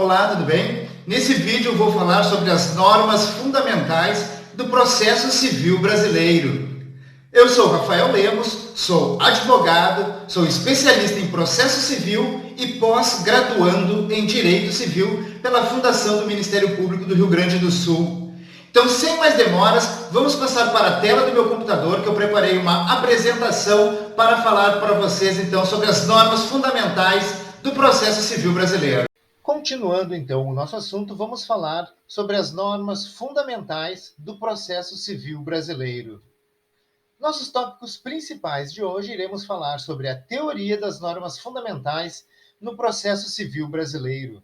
Olá, tudo bem? Nesse vídeo eu vou falar sobre as normas fundamentais do processo civil brasileiro. Eu sou Rafael Lemos, sou advogado, sou especialista em processo civil e pós-graduando em Direito Civil pela Fundação do Ministério Público do Rio Grande do Sul. Então, sem mais demoras, vamos passar para a tela do meu computador que eu preparei uma apresentação para falar para vocês então sobre as normas fundamentais do processo civil brasileiro. Continuando então o nosso assunto, vamos falar sobre as normas fundamentais do processo civil brasileiro. Nossos tópicos principais de hoje iremos falar sobre a teoria das normas fundamentais no processo civil brasileiro,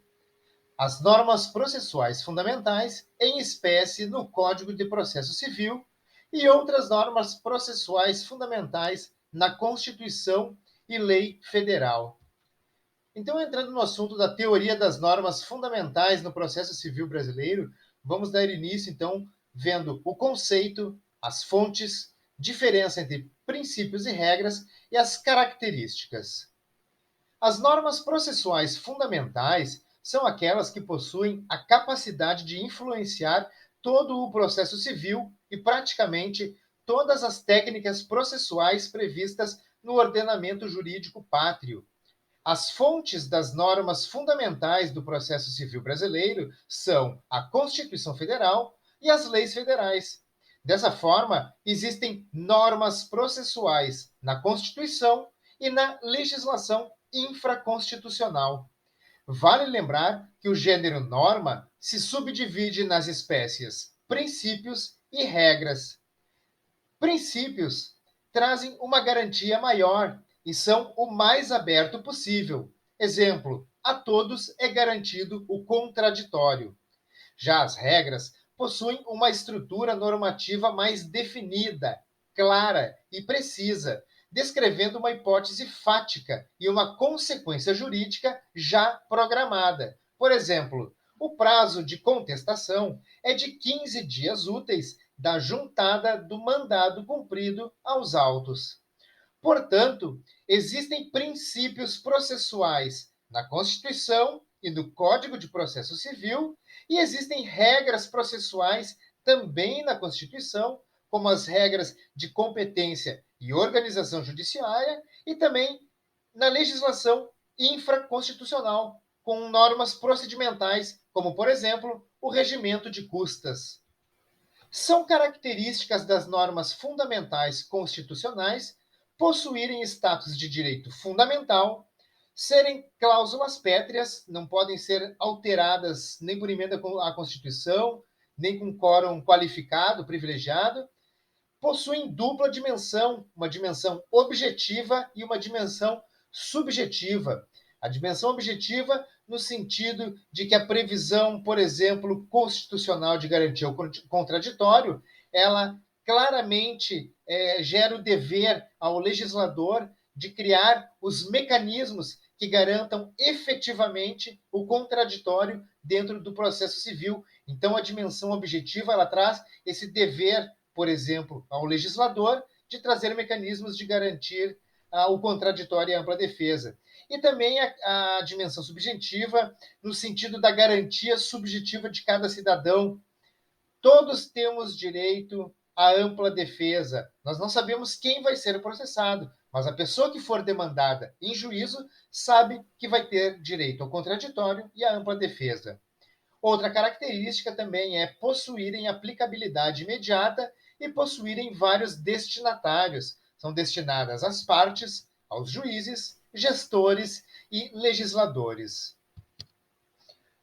as normas processuais fundamentais, em espécie no Código de Processo Civil, e outras normas processuais fundamentais na Constituição e Lei Federal. Então, entrando no assunto da teoria das normas fundamentais no processo civil brasileiro, vamos dar início, então, vendo o conceito, as fontes, diferença entre princípios e regras e as características. As normas processuais fundamentais são aquelas que possuem a capacidade de influenciar todo o processo civil e praticamente todas as técnicas processuais previstas no ordenamento jurídico pátrio. As fontes das normas fundamentais do processo civil brasileiro são a Constituição Federal e as leis federais. Dessa forma, existem normas processuais na Constituição e na legislação infraconstitucional. Vale lembrar que o gênero norma se subdivide nas espécies princípios e regras. Princípios trazem uma garantia maior e são o mais aberto possível. Exemplo, a todos é garantido o contraditório. Já as regras possuem uma estrutura normativa mais definida, clara e precisa, descrevendo uma hipótese fática e uma consequência jurídica já programada. Por exemplo, o prazo de contestação é de 15 dias úteis da juntada do mandado cumprido aos autos. Portanto, existem princípios processuais na Constituição e no Código de Processo Civil, e existem regras processuais também na Constituição, como as regras de competência e organização judiciária, e também na legislação infraconstitucional, com normas procedimentais, como, por exemplo, o regimento de custas. São características das normas fundamentais constitucionais possuírem status de direito fundamental, serem cláusulas pétreas, não podem ser alteradas nem por emenda à Constituição, nem com quórum qualificado, privilegiado, possuem dupla dimensão, uma dimensão objetiva e uma dimensão subjetiva. A dimensão objetiva no sentido de que a previsão, por exemplo, constitucional de garantia ao contraditório, ela claramente gera o dever ao legislador de criar os mecanismos que garantam efetivamente o contraditório dentro do processo civil. Então, a dimensão objetiva ela traz esse dever, por exemplo, ao legislador de trazer mecanismos de garantir o contraditório e a ampla defesa. E também a dimensão subjetiva, no sentido da garantia subjetiva de cada cidadão. Todos temos direito à ampla defesa. Nós não sabemos quem vai ser processado, mas a pessoa que for demandada em juízo sabe que vai ter direito ao contraditório e à ampla defesa. Outra característica também é possuírem aplicabilidade imediata e possuírem vários destinatários. São destinadas às partes, aos juízes, gestores e legisladores.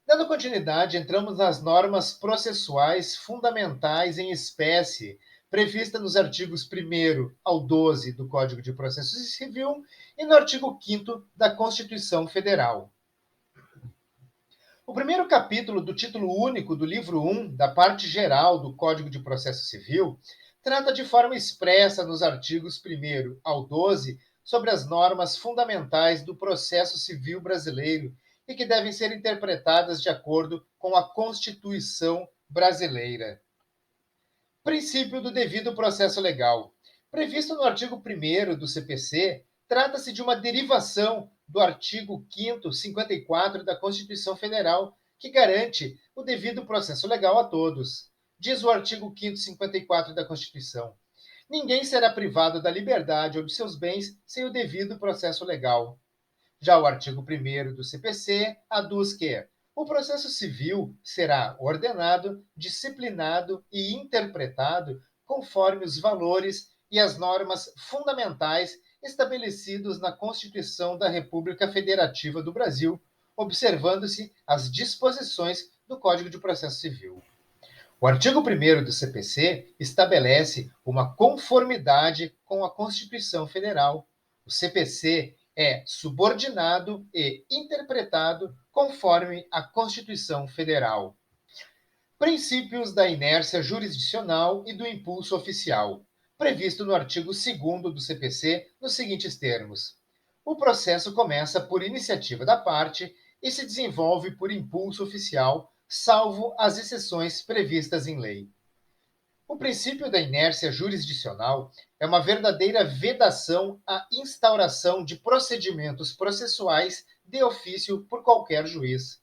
Dando continuidade, entramos nas normas processuais fundamentais em espécie, prevista nos artigos 1º ao 12 do Código de Processo Civil e no artigo 5º da Constituição Federal. O primeiro capítulo do título único do livro 1 da parte geral do Código de Processo Civil trata de forma expressa nos artigos 1º ao 12 sobre as normas fundamentais do processo civil brasileiro e que devem ser interpretadas de acordo com a Constituição brasileira. Princípio do devido processo legal. Previsto no artigo 1º do CPC, trata-se de uma derivação do artigo 5º, 54 da Constituição Federal, que garante o devido processo legal a todos. Diz o artigo 5º 54 da Constituição. Ninguém será privado da liberdade ou de seus bens sem o devido processo legal. Já o artigo 1º do CPC aduz que o processo civil será ordenado, disciplinado e interpretado conforme os valores e as normas fundamentais estabelecidos na Constituição da República Federativa do Brasil, observando-se as disposições do Código de Processo Civil. O artigo 1º do CPC estabelece uma conformidade com a Constituição Federal. O CPC é subordinado e interpretado conforme a Constituição Federal. Princípios da inércia jurisdicional e do impulso oficial, previsto no artigo 2º do CPC, nos seguintes termos: o processo começa por iniciativa da parte e se desenvolve por impulso oficial, salvo as exceções previstas em lei. O princípio da inércia jurisdicional é uma verdadeira vedação à instauração de procedimentos processuais de ofício por qualquer juiz.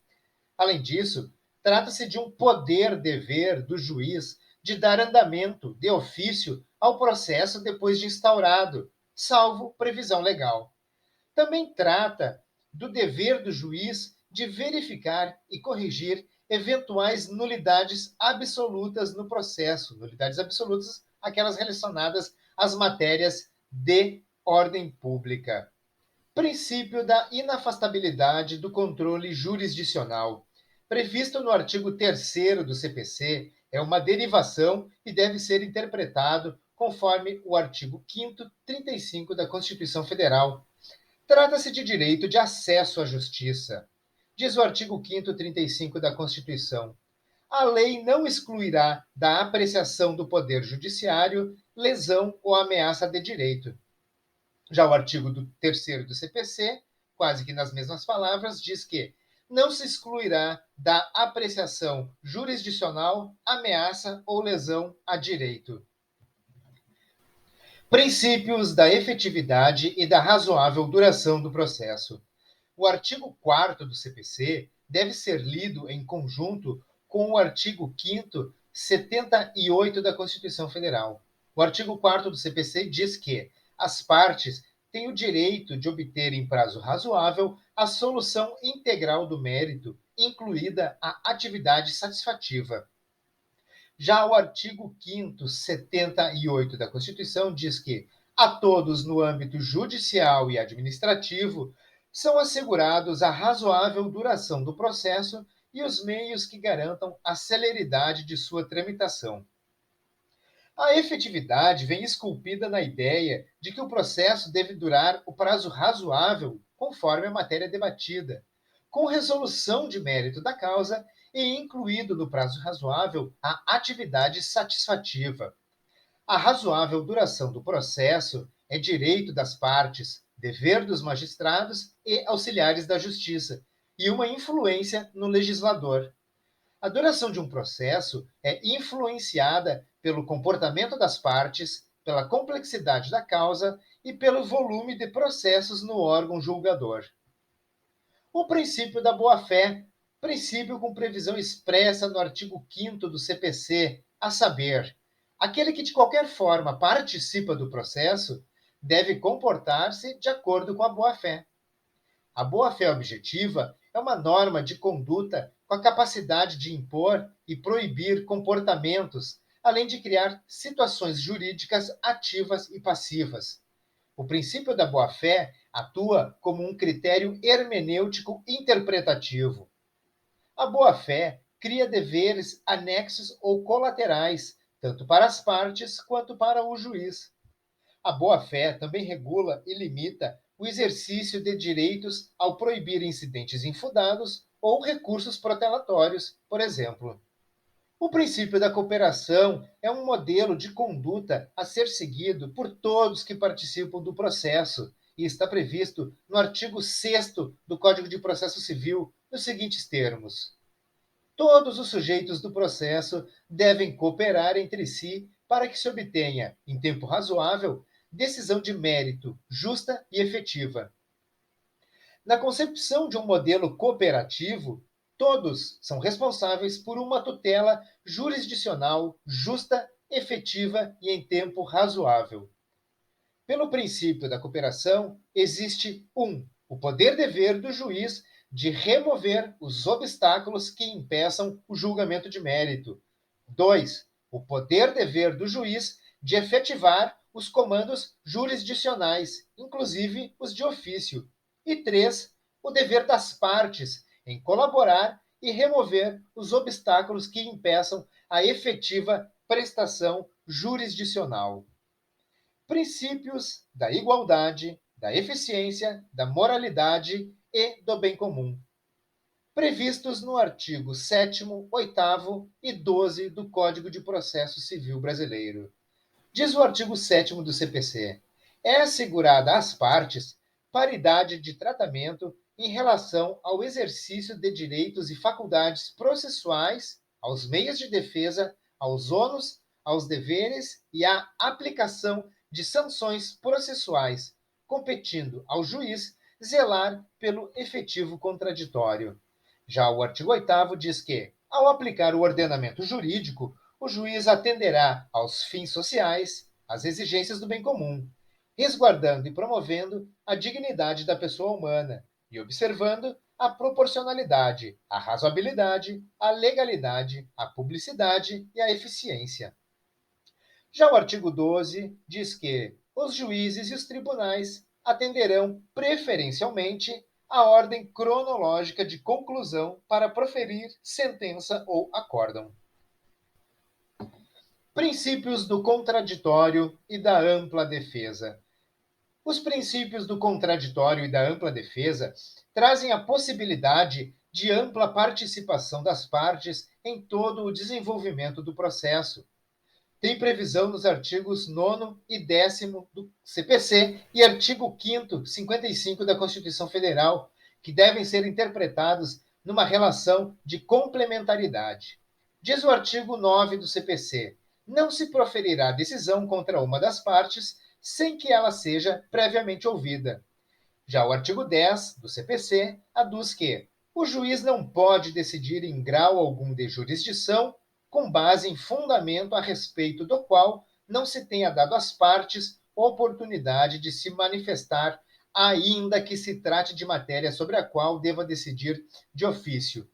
Além disso, trata-se de um poder-dever do juiz de dar andamento de ofício ao processo depois de instaurado, salvo previsão legal. Também trata do dever do juiz de verificar e corrigir eventuais nulidades absolutas no processo. Nulidades absolutas, aquelas relacionadas às matérias de ordem pública. Princípio da inafastabilidade do controle jurisdicional, previsto no artigo 3º do CPC, é uma derivação e deve ser interpretado conforme o artigo 5º 35 da Constituição Federal. Trata-se de direito de acesso à justiça. Diz o artigo 5º 35 da Constituição. A lei não excluirá da apreciação do Poder Judiciário lesão ou ameaça de direito. Já o artigo 3º do CPC, quase que nas mesmas palavras, diz que não se excluirá da apreciação jurisdicional ameaça ou lesão a direito. Princípios da efetividade e da razoável duração do processo. O artigo 4º do CPC deve ser lido em conjunto com o artigo 5º 78 da Constituição Federal. O artigo 4º do CPC diz que as partes têm o direito de obter em prazo razoável a solução integral do mérito, incluída a atividade satisfativa. Já o artigo 5º 78 da Constituição diz que a todos no âmbito judicial e administrativo são assegurados a razoável duração do processo e os meios que garantam a celeridade de sua tramitação. A efetividade vem esculpida na ideia de que o processo deve durar o prazo razoável conforme a matéria debatida, com resolução de mérito da causa e incluído no prazo razoável a atividade satisfativa. A razoável duração do processo é direito das partes, dever dos magistrados e auxiliares da justiça, e uma influência no legislador. A duração de um processo é influenciada pelo comportamento das partes, pela complexidade da causa e pelo volume de processos no órgão julgador. O princípio da boa-fé, princípio com previsão expressa no artigo 5º do CPC, a saber, aquele que de qualquer forma participa do processo deve comportar-se de acordo com a boa-fé. A boa-fé objetiva é uma norma de conduta com a capacidade de impor e proibir comportamentos, além de criar situações jurídicas ativas e passivas. O princípio da boa-fé atua como um critério hermenêutico interpretativo. A boa-fé cria deveres anexos ou colaterais, tanto para as partes quanto para o juiz. A boa-fé também regula e limita o exercício de direitos ao proibir incidentes infundados ou recursos protelatórios, por exemplo. O princípio da cooperação é um modelo de conduta a ser seguido por todos que participam do processo e está previsto no artigo 6º do Código de Processo Civil, nos seguintes termos: todos os sujeitos do processo devem cooperar entre si para que se obtenha, em tempo razoável, decisão de mérito justa e efetiva. Na concepção de um modelo cooperativo, Todos são responsáveis por uma tutela jurisdicional justa, efetiva e em tempo razoável. Pelo princípio da cooperação, existe o poder-dever do juiz de remover os obstáculos que impeçam o julgamento de mérito. 2. O poder-dever do juiz de efetivar os comandos jurisdicionais, inclusive os de ofício. E 3. O dever das partes em colaborar e remover os obstáculos que impeçam a efetiva prestação jurisdicional. Princípios da igualdade, da eficiência, da moralidade e do bem comum, previstos no artigo 7º, 8º e 12 do Código de Processo Civil Brasileiro. Diz o artigo 7º do CPC: é assegurada às partes paridade de tratamento em relação ao exercício de direitos e faculdades processuais, aos meios de defesa, aos ônus, aos deveres e à aplicação de sanções processuais, competindo ao juiz zelar pelo efetivo contraditório. Já o artigo 8º diz que, ao aplicar o ordenamento jurídico, o juiz atenderá aos fins sociais, às exigências do bem comum, resguardando e promovendo a dignidade da pessoa humana e observando a proporcionalidade, a razoabilidade, a legalidade, a publicidade e a eficiência. Já o artigo 12 diz que os juízes e os tribunais atenderão preferencialmente à ordem cronológica de conclusão para proferir sentença ou acórdão. Princípios do contraditório e da ampla defesa. Os princípios do contraditório e da ampla defesa trazem a possibilidade de ampla participação das partes em todo o desenvolvimento do processo. Tem previsão nos artigos 9º e 10º do CPC e artigo 5º, 55 da Constituição Federal, que devem ser interpretados numa relação de complementaridade. Diz o artigo 9 do CPC: não se proferirá decisão contra uma das partes sem que ela seja previamente ouvida. Já o artigo 10 do CPC aduz que o juiz não pode decidir em grau algum de jurisdição com base em fundamento a respeito do qual não se tenha dado às partes oportunidade de se manifestar, ainda que se trate de matéria sobre a qual deva decidir de ofício.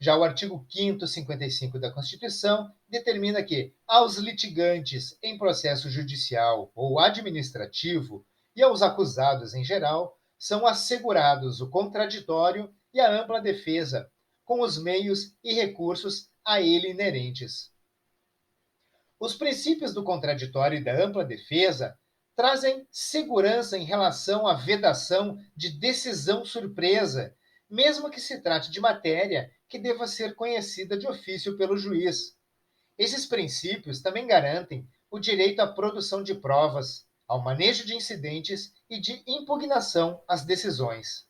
Já o artigo 5º, 55 da Constituição determina que, aos litigantes em processo judicial ou administrativo e aos acusados em geral, são assegurados o contraditório e a ampla defesa, com os meios e recursos a ele inerentes. Os princípios do contraditório e da ampla defesa trazem segurança em relação à vedação de decisão surpresa, mesmo que se trate de matéria que deva ser conhecida de ofício pelo juiz. Esses princípios também garantem o direito à produção de provas, ao manejo de incidentes e de impugnação às decisões.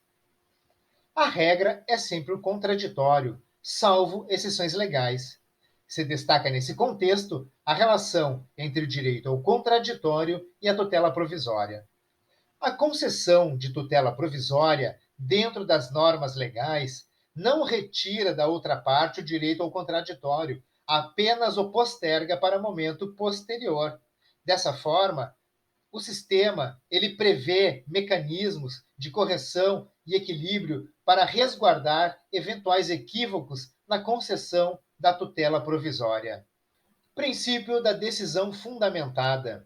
A regra é sempre o contraditório, salvo exceções legais. Se destaca nesse contexto a relação entre o direito ao contraditório e a tutela provisória. A concessão de tutela provisória, dentro das normas legais, não retira da outra parte o direito ao contraditório, apenas o posterga para momento posterior. Dessa forma, o sistema ele prevê mecanismos de correção e equilíbrio para resguardar eventuais equívocos na concessão da tutela provisória. Princípio da decisão fundamentada.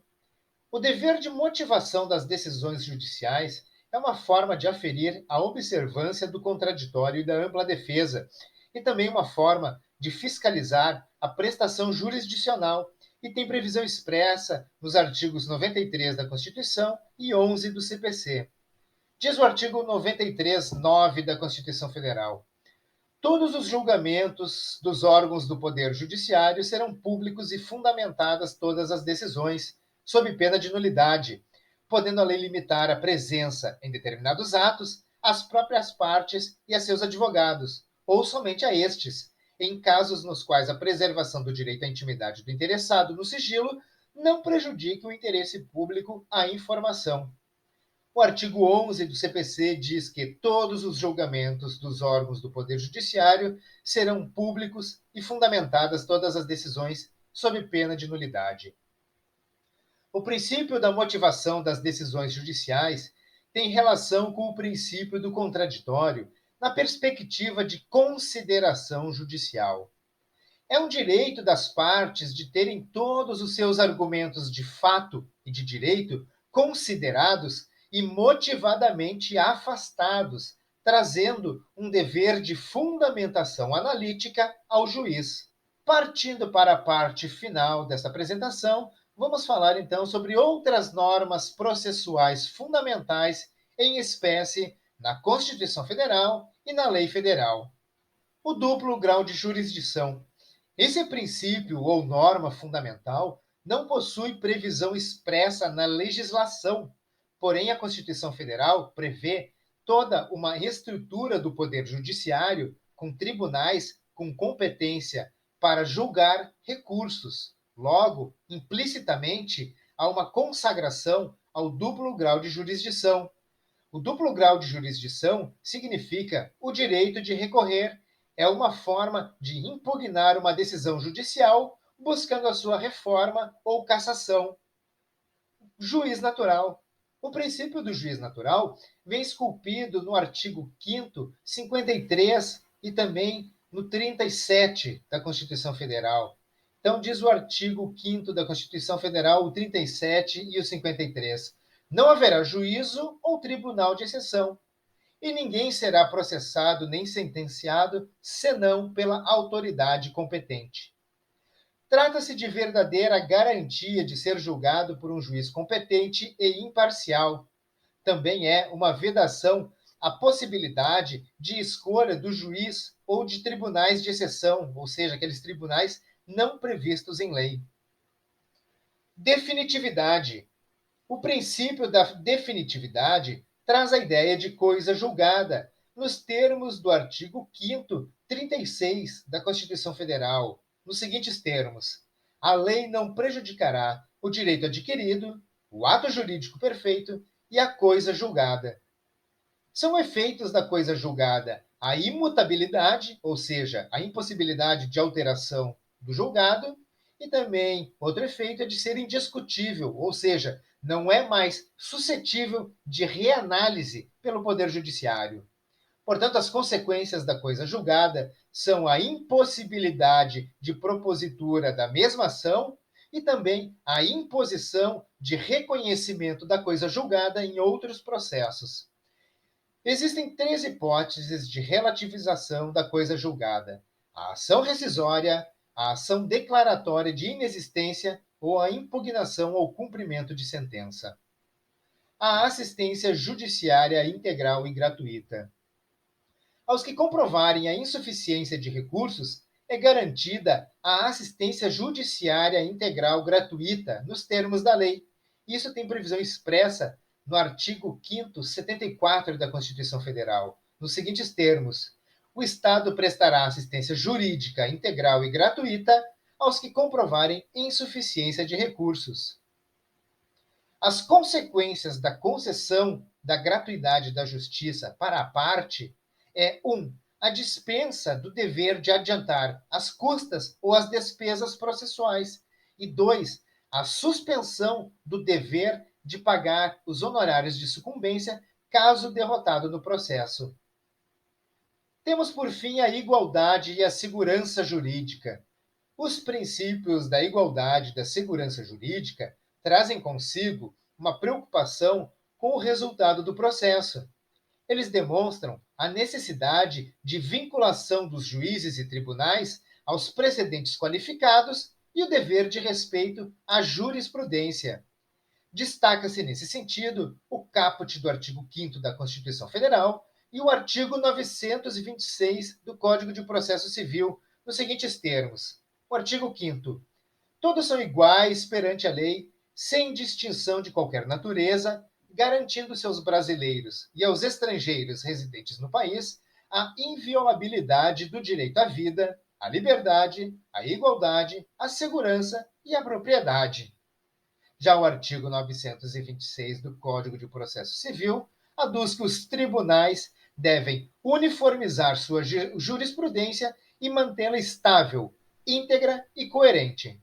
O dever de motivação das decisões judiciais é uma forma de aferir a observância do contraditório e da ampla defesa, e também uma forma de fiscalizar a prestação jurisdicional, e tem previsão expressa nos artigos 93 da Constituição e 11 do CPC. Diz o artigo 93, 9 da Constituição Federal: todos os julgamentos dos órgãos do Poder Judiciário serão públicos e fundamentadas todas as decisões, sob pena de nulidade, podendo a lei limitar a presença em determinados atos às próprias partes e a seus advogados, ou somente a estes, em casos nos quais a preservação do direito à intimidade do interessado no sigilo não prejudique o interesse público à informação. O artigo 11 do CPC diz que todos os julgamentos dos órgãos do Poder Judiciário serão públicos e fundamentadas todas as decisões sob pena de nulidade. O princípio da motivação das decisões judiciais tem relação com o princípio do contraditório na perspectiva de consideração judicial. É um direito das partes de terem todos os seus argumentos de fato e de direito considerados e motivadamente afastados, trazendo um dever de fundamentação analítica ao juiz. Partindo para a parte final dessa apresentação, vamos falar então sobre outras normas processuais fundamentais em espécie na Constituição Federal e na Lei Federal. O duplo grau de jurisdição. Esse princípio ou norma fundamental não possui previsão expressa na legislação, porém a Constituição Federal prevê toda uma estrutura do Poder Judiciário com tribunais com competência para julgar recursos. Logo, implicitamente, há uma consagração ao duplo grau de jurisdição. O duplo grau de jurisdição significa o direito de recorrer, é uma forma de impugnar uma decisão judicial buscando a sua reforma ou cassação. Juiz natural. O princípio do juiz natural vem esculpido no artigo 5º, 53 e também no 37 da Constituição Federal. Então, diz o artigo 5º da Constituição Federal, o 37 e o 53. Não haverá juízo ou tribunal de exceção, e ninguém será processado nem sentenciado senão pela autoridade competente. Trata-se de verdadeira garantia de ser julgado por um juiz competente e imparcial. Também é uma vedação a possibilidade de escolha do juiz ou de tribunais de exceção, ou seja, aqueles tribunais não previstos em lei. Definitividade. O princípio da definitividade traz a ideia de coisa julgada, nos termos do artigo 5º, 36 da Constituição Federal, nos seguintes termos: a lei não prejudicará o direito adquirido, o ato jurídico perfeito e a coisa julgada. São efeitos da coisa julgada a imutabilidade, ou seja, a impossibilidade de alteração do julgado, e também outro efeito é de ser indiscutível, ou seja, não é mais suscetível de reanálise pelo Poder Judiciário. Portanto, as consequências da coisa julgada são a impossibilidade de propositura da mesma ação e também a imposição de reconhecimento da coisa julgada em outros processos. Existem 3 hipóteses de relativização da coisa julgada: a ação rescisória, a ação declaratória de inexistência ou a impugnação ou cumprimento de sentença. A assistência judiciária integral e gratuita. Aos que comprovarem a insuficiência de recursos, é garantida a assistência judiciária integral gratuita nos termos da lei. Isso tem previsão expressa no artigo 5º, 74 da Constituição Federal, nos seguintes termos: o Estado prestará assistência jurídica integral e gratuita aos que comprovarem insuficiência de recursos. As consequências da concessão da gratuidade da justiça para a parte é 1. A dispensa do dever de adiantar as custas ou as despesas processuais. E 2. A suspensão do dever de pagar os honorários de sucumbência caso derrotado no processo. Temos, por fim, a igualdade e a segurança jurídica. Os princípios da igualdade e da segurança jurídica trazem consigo uma preocupação com o resultado do processo. Eles demonstram a necessidade de vinculação dos juízes e tribunais aos precedentes qualificados e o dever de respeito à jurisprudência. Destaca-se nesse sentido o caput do artigo 5º da Constituição Federal e o artigo 926 do Código de Processo Civil, nos seguintes termos: o artigo 5º. Todos são iguais perante a lei, sem distinção de qualquer natureza, garantindo seus brasileiros e aos estrangeiros residentes no país a inviolabilidade do direito à vida, à liberdade, à igualdade, à segurança e à propriedade. Já o artigo 926 do Código de Processo Civil aduz que os tribunais devem uniformizar sua jurisprudência e mantê-la estável, íntegra e coerente.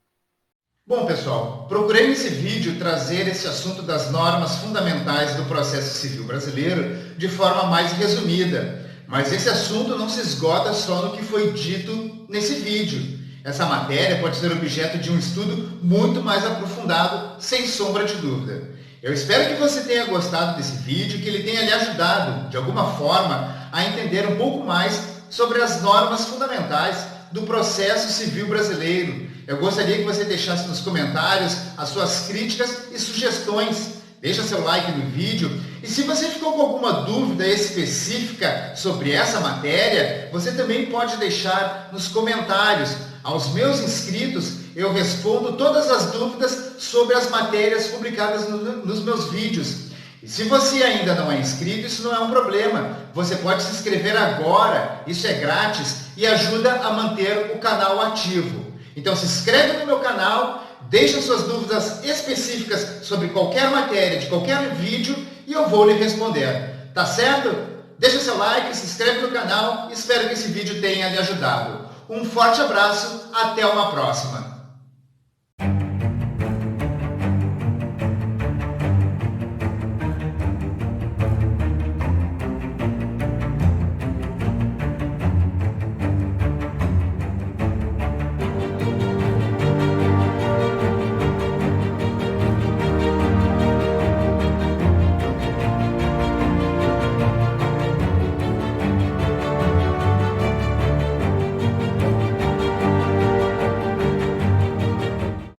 Bom, pessoal, procurei nesse vídeo trazer esse assunto das normas fundamentais do processo civil brasileiro de forma mais resumida, mas esse assunto não se esgota só no que foi dito nesse vídeo. Essa matéria pode ser objeto de um estudo muito mais aprofundado, sem sombra de dúvida. Eu espero que você tenha gostado desse vídeo, que ele tenha lhe ajudado, de alguma forma, a entender um pouco mais sobre as normas fundamentais do processo civil brasileiro. Eu gostaria que você deixasse nos comentários as suas críticas e sugestões. Deixa seu like no vídeo e se você ficou com alguma dúvida específica sobre essa matéria, você também pode deixar nos comentários. Aos meus inscritos, eu respondo todas as dúvidas sobre as matérias publicadas nos meus vídeos. E se você ainda não é inscrito, isso não é um problema. Você pode se inscrever agora, isso é grátis e ajuda a manter o canal ativo. Então se inscreve no meu canal, deixa suas dúvidas específicas sobre qualquer matéria, de qualquer vídeo e eu vou lhe responder. Tá certo? Deixa seu like, se inscreve no canal e espero que esse vídeo tenha lhe ajudado. Um forte abraço, até uma próxima!